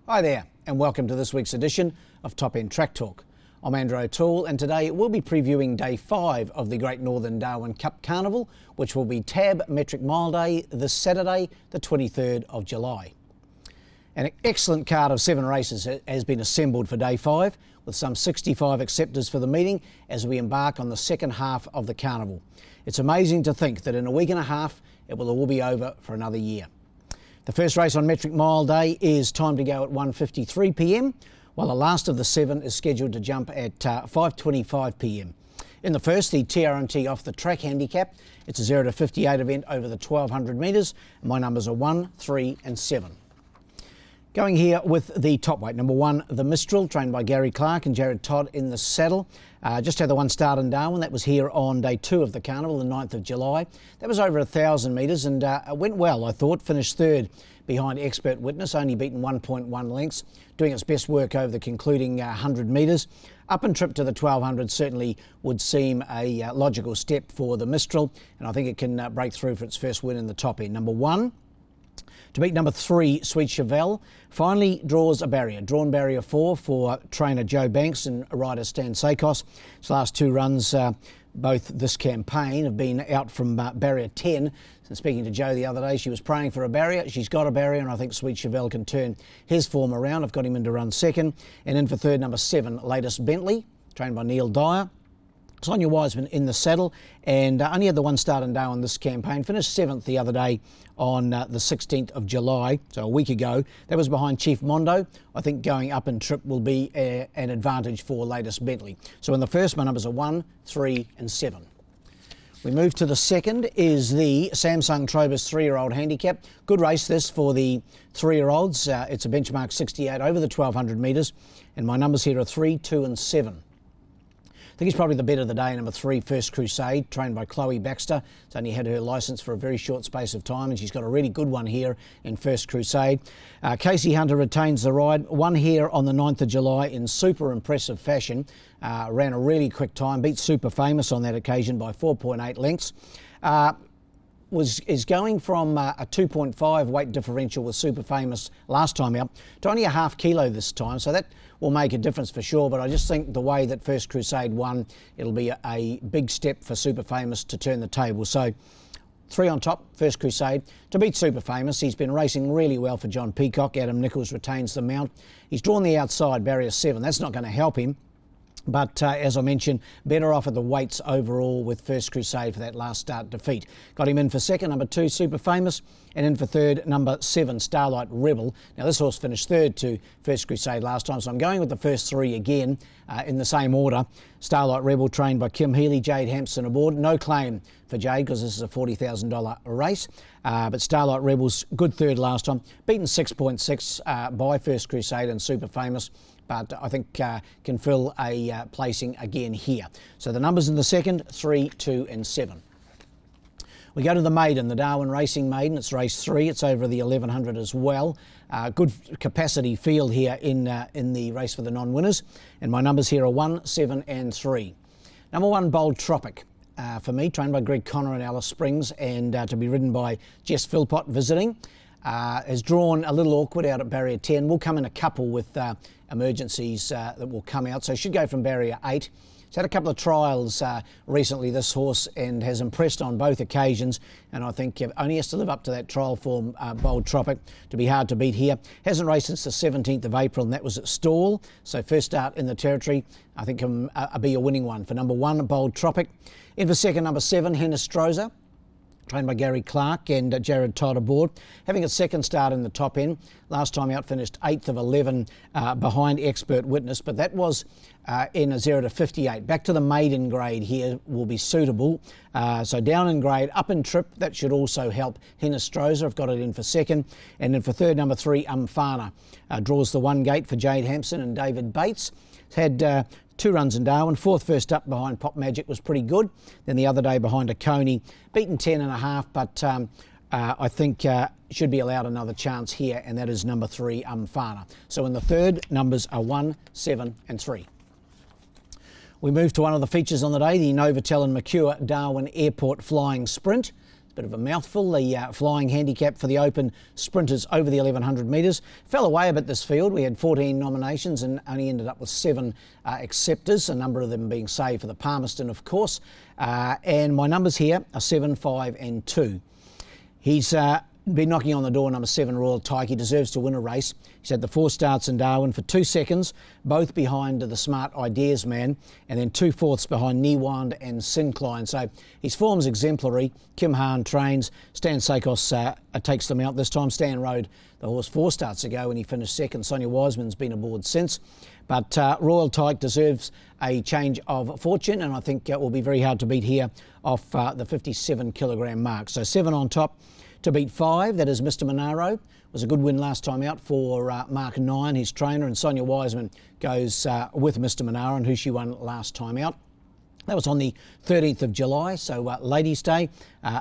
Hi there, and welcome to this week's edition of Top End Track Talk. I'm Andrew O'Toole, and today we'll be previewing Day 5 of the Great Northern Darwin Cup Carnival, which will be Tab Metric Mile Day this Saturday, the 23rd of July. An excellent card of 7 races has been assembled for Day 5, with some 65 acceptors for the meeting as we embark on the second half of the carnival. It's amazing to think that in a week and a half it will all be over for another year. The first race on Metric Mile Day is timed to go at 1:53 p.m, while the last of the 7 is scheduled to jump at 5:25 p.m. In the first, the TRNT off the track handicap. It's a 0 to 58 event over the 1200 metres, and my numbers are 1, 3 and 7. Going here with the top weight, number 1, the Mistral, trained by Gary Clark and Jared Todd in the saddle. Just had the one start in Darwin. That was here on Day 2 of the carnival, the 9th of July. That was over 1,000 metres and it went well, I thought. Finished third behind Expert Witness, only beaten 1.1 lengths, doing its best work over the concluding 100 metres. Up and trip to the 1200 certainly would seem a logical step for the Mistral, and I think it can break through for its first win in the top end. Number 1. To beat number 3, Sweet Chevelle, finally draws a barrier. Drawn barrier 4 for trainer Joe Banks and rider Stan Sakos. His last 2 runs, both this campaign, have been out from barrier 10. And speaking to Joe the other day, she was praying for a barrier. She's got a barrier, and I think Sweet Chevelle can turn his form around. I've got him in to run second. And in for third, number 7, Latest Bentley, trained by Neil Dyer. Sonia Wiseman in the saddle, and only had the one start in Darwin this campaign. Finished 7th the other day on the 16th of July, so a week ago. That was behind Chief Mondo. I think going up and trip will be an advantage for Latest Bentley. So in the first, my numbers are 1, 3 and 7. We move to the second, is the Samsung Trobus 3-year-old handicap. Good race this for the 3-year-olds. It's a benchmark 68 over the 1200 metres, and my numbers here are 3, 2 and 7. I think he's probably the bet of the day, number 3, First Crusade, trained by Chloe Baxter. It's only had her licence for a very short space of time, and she's got a really good one here in First Crusade. Casey Hunter retains the ride. Won here on the 9th of July in super impressive fashion. Ran a really quick time, beat Super Famous on that occasion by 4.8 lengths. Is going from a 2.5 weight differential with Super Famous last time out to only a half kilo this time, so that will make a difference for sure. But I just think the way that First Crusade won, it'll be a big step for Super Famous to turn the table. So 3 on top, First Crusade. To beat Super Famous, he's been racing really well for John Peacock. Adam Nichols retains the mount. He's drawn the outside, barrier 7. That's not going to help him. But as I mentioned, better off at the weights overall with First Crusade for that last start defeat. Got him in for second, number 2, Super Famous, and in for third, number 7, Starlight Rebel. Now this horse finished third to First Crusade last time, so I'm going with the first 3 again in the same order. Starlight Rebel, trained by Kim Healy, Jade Hampson aboard. No claim for Jade because this is a $40,000 race. But Starlight Rebel's good third last time. Beaten 6.6 by First Crusade and Super Famous, but I think can fill a placing again here. So the numbers in the second, 3, 2 and 7. We go to the Maiden, the Darwin Racing Maiden. It's race 3. It's over the 1100 as well. Good capacity field here in the race for the non-winners. And my numbers here are 1, 7 and 3. Number 1, Bold Tropic. For me, trained by Greg Connor and Alice Springs, and to be ridden by Jess Philpott visiting. Has drawn a little awkward out at barrier 10. Will come in a couple with emergencies that will come out, so should go from barrier 8. He's had a couple of trials recently, this horse, and has impressed on both occasions, and I think only has to live up to that trial form, Bold Tropic, to be hard to beat here. Hasn't raced since the 17th of April, and that was at Stawell, so first start in the territory. I think can be a winning one for number 1, Bold Tropic. In for second, number 7, Handicap, trained by Gary Clark and Jared Todd aboard. Having a second start in the top end. Last time out finished 8th of 11 behind Expert Witness, but that was in a 0 to 58. Back to the maiden grade here will be suitable. So down in grade, up in trip, that should also help. Hinestroza, I've got it in for second. And then for third, number 3, Umfana. Draws the 1 gate for Jade Hampson and David Bates. It's had 2 runs in Darwin. 4th first up behind Pop Magic was pretty good. Then the other day behind a Coney, beaten 10.5, but I think should be allowed another chance here, and that is number 3, Umfana. So in the third, numbers are 1, 7 and 3. We move to one of the features on the day, the Novotel and Mercure Darwin Airport Flying Sprint. Bit of a mouthful. The flying handicap for the open sprinters over the 1100 metres. Fell away a bit this field. We had 14 nominations and only ended up with 7 acceptors, a number of them being saved for the Palmerston, of course. And my numbers here are 7, 5 and 2. He's been knocking on the door, number 7, Royal Tyke. He deserves to win a race. He's had the 4 starts in Darwin for 2 seconds, both behind the Smart Ideas man, and then 2 fourths behind Niewand and Syncline. So his form's exemplary. Kim Hahn trains. Stan Sakos takes them out this time. Stan rode the horse 4 starts ago when he finished second. Sonia Wiseman's been aboard since. But Royal Tyke deserves a change of fortune, and I think it will be very hard to beat here off the 57 kilogram mark. So 7 on top to beat 5, that is Mr. Monaro. Was a good win last time out for Mark 9, his trainer, and Sonia Wiseman goes with Mr. Monaro, and who she won last time out. That was on the 13th of July, so Ladies' Day,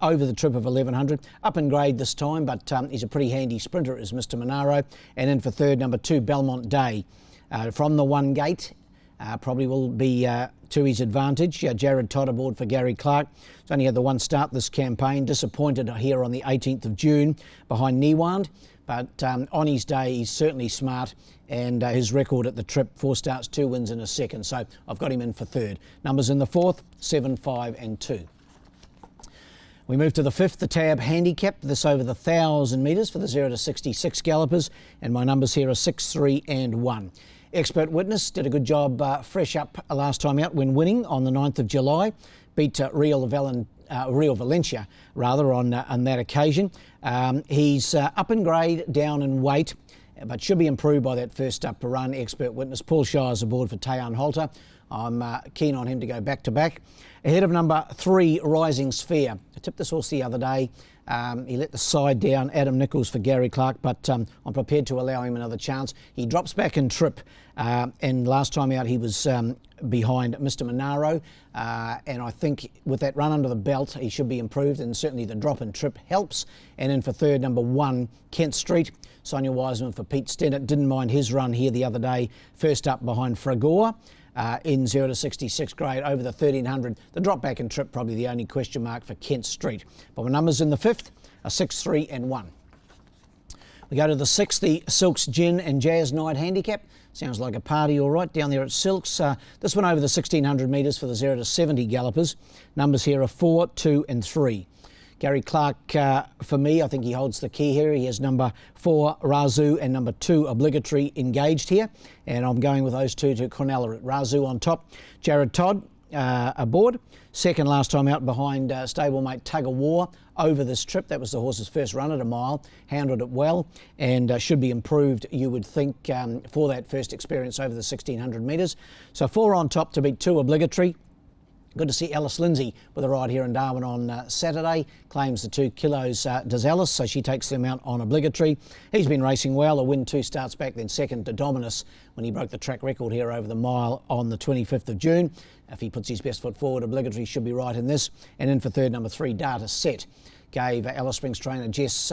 over the trip of 1100. Up in grade this time, but he's a pretty handy sprinter, is Mr. Monaro. And then for third, number 2, Belmont Day. From the 1 gate, probably will be to his advantage. Jared Todd aboard for Gary Clark. He's only had the 1 start this campaign. Disappointed here on the 18th of June behind Niewand. But on his day, he's certainly smart, and his record at the trip, 4 starts, 2 wins and a second. So I've got him in for third. Numbers in the 4th, 7, 5 and 2. We move to the 5th, the Tab Handicap. This over the 1,000 metres for the 0 to 66 gallopers. And my numbers here are 6, 3 and 1. Expert Witness did a good job fresh up last time out when winning on the 9th of July. Beat Real Valencia on that occasion. He's up in grade, down in weight, but should be improved by that first up run. Expert Witness. Paul Shire's aboard for Tayan Halter. I'm keen on him to go back to back. Ahead of number 3, Rising Sphere. I tipped this horse the other day. He let the side down, Adam Nichols for Gary Clark, but I'm prepared to allow him another chance. He drops back in trip, and last time out he was behind Mr. Monaro, and I think with that run under the belt he should be improved, and certainly the drop in trip helps. And then for third, number 1, Kent Street. Sonia Wiseman for Pete Stennett. Didn't mind his run here the other day, first up behind Fragor. In 0 to 66 grade over the 1300. The drop back and trip probably the only question mark for Kent Street. But my numbers in the 5th are 6, 3 and 1. We go to the 6th, the Silks Gin and Jazz Night Handicap. Sounds like a party all right down there at Silks. This one over the 1600 metres for the 0 to 70 gallopers. Numbers here are 4, 2 and 3. Gary Clark, for me, I think he holds the key here. He has number 4, Razoo, and number 2, Obligatory, engaged here. And I'm going with those 2 to Cornella. Razoo on top. Jared Todd aboard. Second last time out behind stablemate Tug of War over this trip. That was the horse's first run at a mile. Handled it well and should be improved, you would think, for that first experience over the 1600 metres. So 4 on top to beat 2, Obligatory. Good to see Alice Lindsay with a ride here in Darwin on Saturday. Claims the 2 kilos does Alice, so she takes them out on Obligatory. He's been racing well. A win 2 starts back, then second to Dominus when he broke the track record here over the mile on the 25th of June. If he puts his best foot forward, Obligatory should be right in this. And in for third, number 3, Data Set. Gave Alice Springs trainer Jess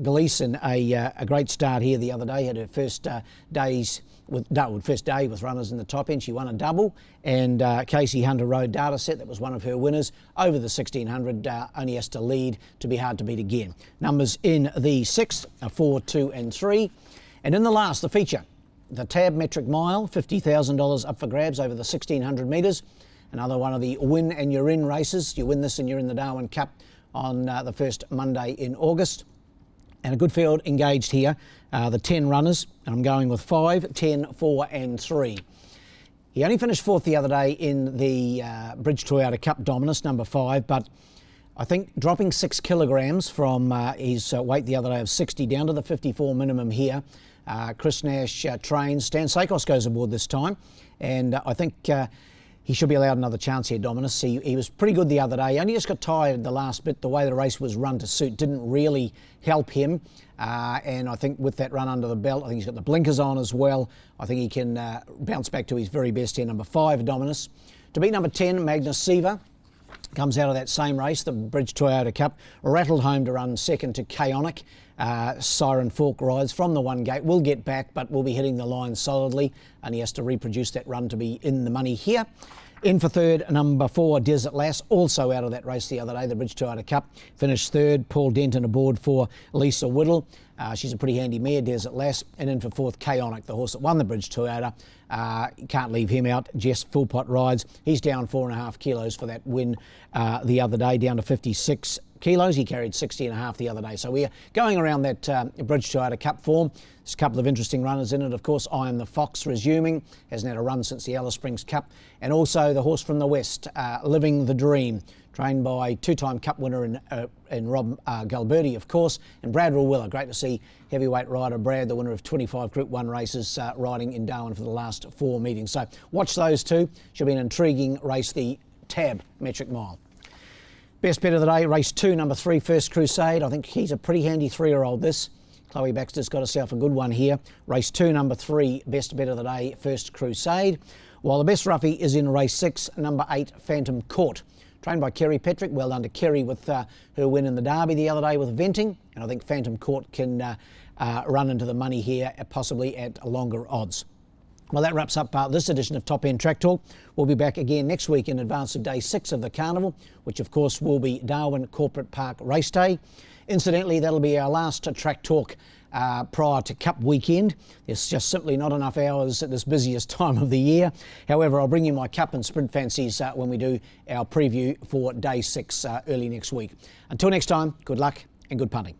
Gleeson a great start here the other day. Had her first first day with runners in the top end. She won a double, and Casey Hunter rode Data Set. That was one of her winners over the 1600. Only has to lead to be hard to beat again. Numbers in the 6th are 4, 2 and 3. And in the last, the feature, the Tab Metric Mile, $50,000 up for grabs over the 1600 metres. Another one of the win and you're in races. You win this and you're in the Darwin Cup on the first Monday in August. And a good field engaged here, the 10 runners, and I'm going with 5, 10, 4 and 3. He only finished 4th the other day in the Bridge Toyota Cup Dominus, number 5, but I think dropping 6 kilograms from his weight the other day of 60 down to the 54 minimum here. Chris Nash trains. Stan Sakos goes aboard this time, and I think he should be allowed another chance here, Dominus. He was pretty good the other day. He only just got tired the last bit. The way the race was run to suit didn't really help him. And I think with that run under the belt, I think he's got the blinkers on as well. I think he can bounce back to his very best here. Number 5, Dominus. To beat number 10, Magnus Seaver. Comes out of that same race, the Bridge Toyota Cup. Rattled home to run second to Chaonic. Siren Fork rides from the one gate. Will get back, but will be hitting the line solidly, and he has to reproduce that run to be in the money here. In for third, number 4, Desert Lass, also out of that race the other day, the Bridge Toyota Cup. Finished third, Paul Denton aboard for Lisa Whittle. She's a pretty handy mare, Desert Lass. And in for fourth, Chaonic, the horse that won the Bridge Toyota. Can't leave him out. Jess Full Pot rides. He's down 4.5 kilos for that win the other day, down to 56 kilos. He carried 60.5 the other day. So we're going around that Bridge Toyota Cup form. There's a couple of interesting runners in it. Of course, I Am the Fox resuming. Hasn't had a run since the Alice Springs Cup. And also the horse from the West, Living the Dream, trained by two-time Cup winner in Rob Galberti, of course, and Brad Rawiller. Great to see heavyweight rider Brad, the winner of 25 Group 1 races, riding in Darwin for the last 4 meetings. So watch those two. Should be an intriguing race, the Tab Metric Mile. Best bet of the day, race 2, number 3, First Crusade. I think he's a pretty handy 3-year-old, this. Chloe Baxter's got herself a good one here. Race 2, number 3, best bet of the day, First Crusade. While the best roughie is in race 6, number 8, Phantom Court. Trained by Kerry Petrick. Well done to Kerry with her win in the Derby the other day with Venting. And I think Phantom Court can run into the money here, possibly at longer odds. Well, that wraps up this edition of Top End Track Talk. We'll be back again next week in advance of day 6 of the carnival, which of course will be Darwin Corporate Park Race Day. Incidentally, that'll be our last Track Talk prior to Cup weekend. There's just simply not enough hours at this busiest time of the year. However, I'll bring you my Cup and Sprint fancies when we do our preview for day 6 early next week. Until next time, good luck and good punting.